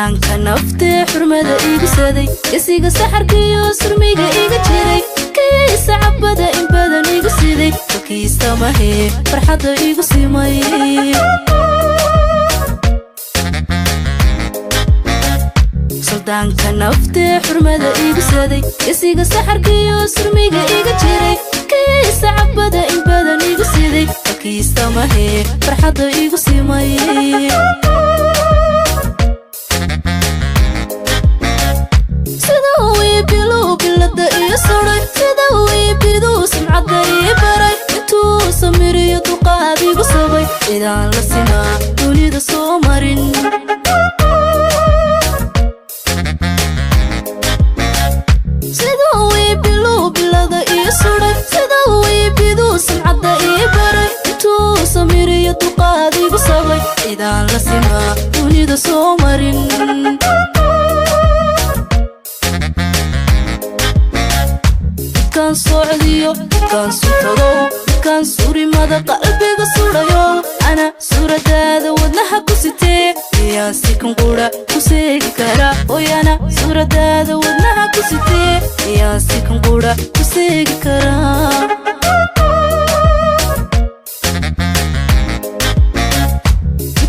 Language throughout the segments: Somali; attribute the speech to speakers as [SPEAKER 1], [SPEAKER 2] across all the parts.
[SPEAKER 1] suldaanka nafte xurmada igu saday isiga saxarkiyo surmiga iga jiray kiisa cabada in badan igu siday kiista mahe farxada igu simay suldaanka nafte xurmada igu saday isiga saxarkiyo surmiga iga jiray kiisa cabada in badan igu siday kiista mahe farxada igu simay sida wiibidu sumcada ii baray intuu samiriyo duqaadigu sabay idaan la sinaa dunida soo marin sida wiibilu bilada ii suray sida wiibidu sumcada ii baray intuu samiriyo duqaadigu sabay idaan la sinaa dunida soo marin كان صعديو كان سوترو كان سوري ماذا قلبي قصوريو أنا سورة هذا ودنها كسيتي يا سيكون قورا كسيكي كرا ويانا سورة هذا ودنها كسيتي يا سيكون قورا كسيكي كرا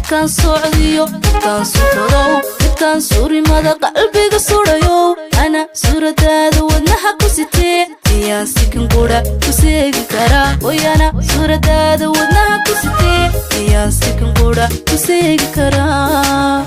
[SPEAKER 1] كان صعديو كان سوترو كان سوري ماذا قلبي قصوريو أنا سورة هذا ودنها كسيتي يا سيكون قورا كسيكي كرا ويانا سورة هذا ودنها كسيتي يا سيكون قورا كسيكي كرا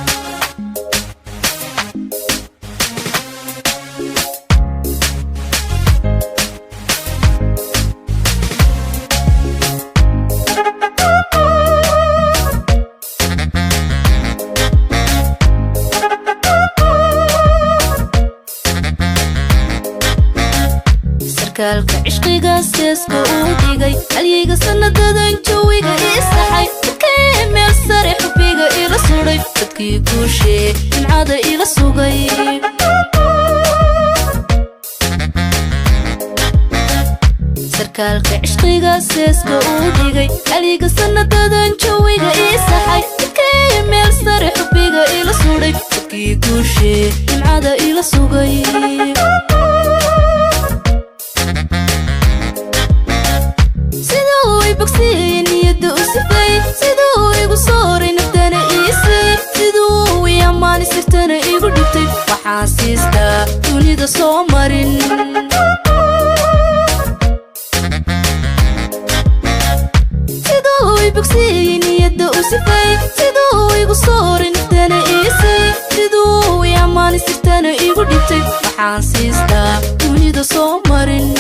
[SPEAKER 1] كالك عشقيقا سيسكو وديقاي عليقا سندادين جويقا إيساحاي كيم يساري حبيقا إلا سوري بدكي كوشي من عادة إلا سوقاي سركالك عشقيقا سيسكو وديقاي عليقا سندادين جويقا إيساحاي كيم يساري حبيقا إلا سوري بدكي كوشي من عادة إلا سوقاي بكسين يدو سفاي سيدو يقو صوري نفتنا إيسي سيدو وياماني سفتنا إيقو دبتي وحاسيستا دوني دا صومرين سيدو بكسين يدو سفاي سيدو يقو صوري نفتنا إيسي سيدو وياماني سفتنا إيقو دبتي وحاسيستا دوني دا صومرين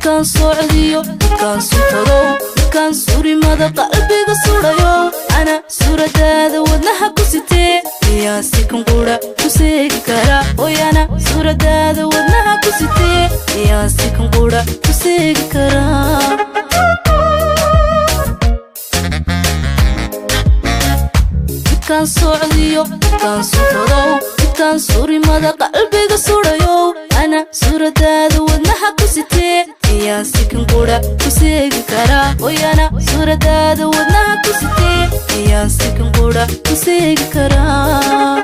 [SPEAKER 1] كان صعديو كان سوترو كان سوري ماذا قلبي قصوريو أنا سورة هذا ودنها كسيتي يا سيكون قورا كسيكي كرا ويانا سورة هذا ودنها كسيتي يا سيكون قورا كسيكي كرا كان صعديو كان سوترو كان سوري ماذا قلبي قصوريو أنا سورة هذا ودنها كسيتي يا سيكون قورا كسيكي كرا ويانا سورة هذا ودنها كسيتي يا سيكون قورا كسيكي كرا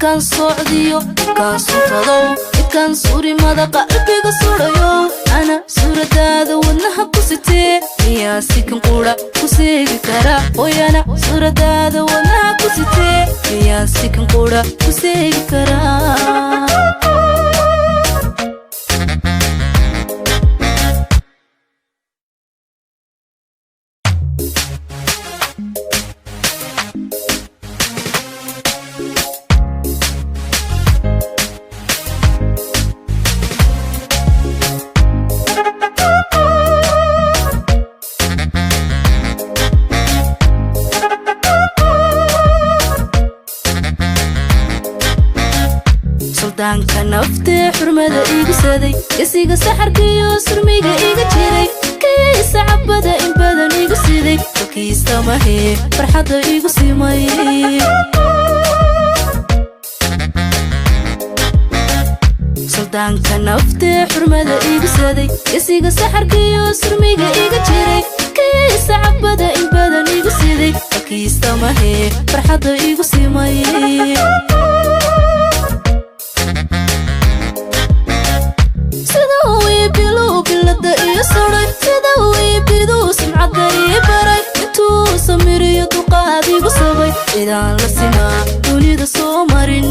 [SPEAKER 1] كان صعديو كان سوترو كان سوري ماذا قلبي قصوريو أنا سورة هذا ودنها كسيتي يا سيكون قورا كسيكي كرا ويانا سورة هذا ودنها كسيتي يا سيكون قورا كسيكي كرا suldaanka nafte xurmada igu saday isiga saxarkiyo surmiga iga jiray kiisa cabada in badan igu siday kiista mahe farxada igu simay سلطانka naftee xurmada igu saday isiga saxarkiyo surmiga iga jiray kiisa cabada in badan igu siday kiista mahee farxadda igu simay sida uu bilow bilada iyo suray sida uu biduu sumcadda iyo baray intuu samiriyo duqaad igu sabay idaan la simaa dunida soo marin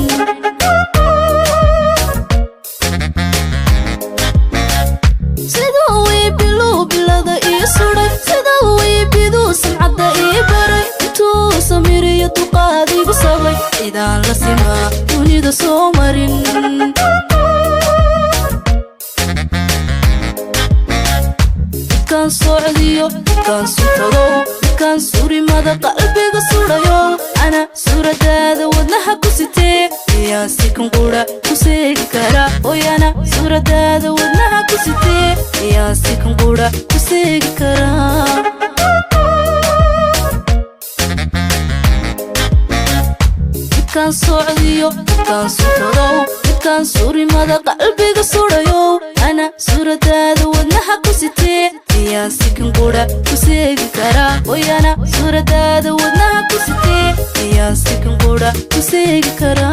[SPEAKER 1] idaan la simaa dunida soo marin kan socdiyo kan sutago kan surimada qalbiga surayo ana suradaada wadnaha ku sitee yaa si kan qura ku seegi kara oyana suradaada wadnaha ku sitee yaa si kan qura ku seegi kara kan socdiyo kan sutago kan surimada qalbiga surayo ana suradaada wadnaha ku sitee yaa si kan qura ku seegi kara oyana suradaada wadnaha ku sitee yaa si kan qura ku seegi kara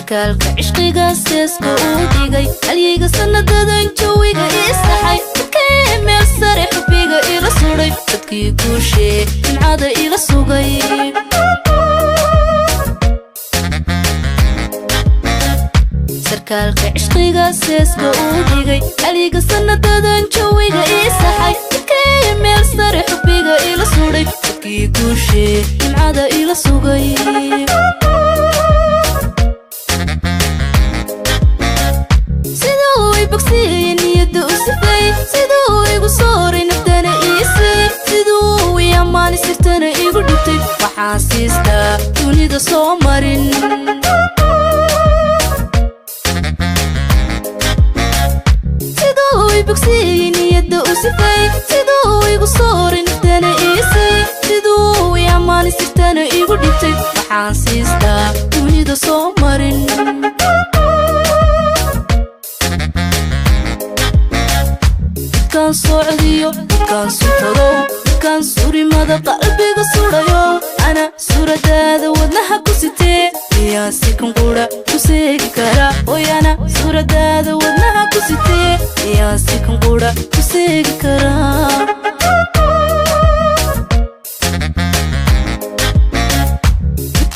[SPEAKER 1] kalka ishqiga seesko uu dhigay halyiga sanadadan jawiga isaxay dadkii meel sare xubbiga ila suray dadkii guushee jimcada ila sugay sarkaalka ishqiga seesko uu dhigay halyiga sanadadan jawiga isaxay dadkii meel sare xubbiga ila suray dadkii guushee jimcada ila sugay siduu igu sooray naftana iisay siduu yamaani sirtana igu dhibtay waxaan siistaa dunida soo marin siduu ibogsiiyey niyadda u sifay siduu igu sooray naftana iisay siduu yamaani sirtana igu dhibtay waxaan siistaa dunida soo marin kan socdiyo kan sutago kan surimada qalbiga surayo ana suradaada wadnaha ku sitee yaa si kan qura ku seegi kara oyana suradaada wadnaha ku sitee yaa si kan qura ku seegi kara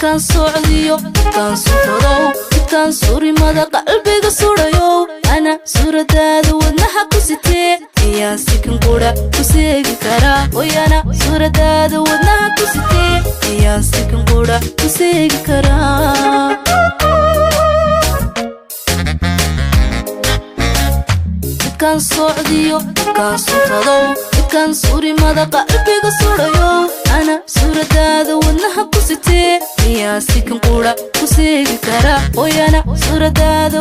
[SPEAKER 1] kan socdiyo kan sutago kan surimada qalbiga surayo ana suradaada wadnaha ku sitee yaa si kan qura ku seegi kara oyana suradaada wadnaha ku sitee yaa si kan qura ku seegi kara kan socdiyo kan sutago kan surimada qalbiga surayo ana suradaada wadnaha ku sitee yaa si kan qura ku seegi kara oyana suradaada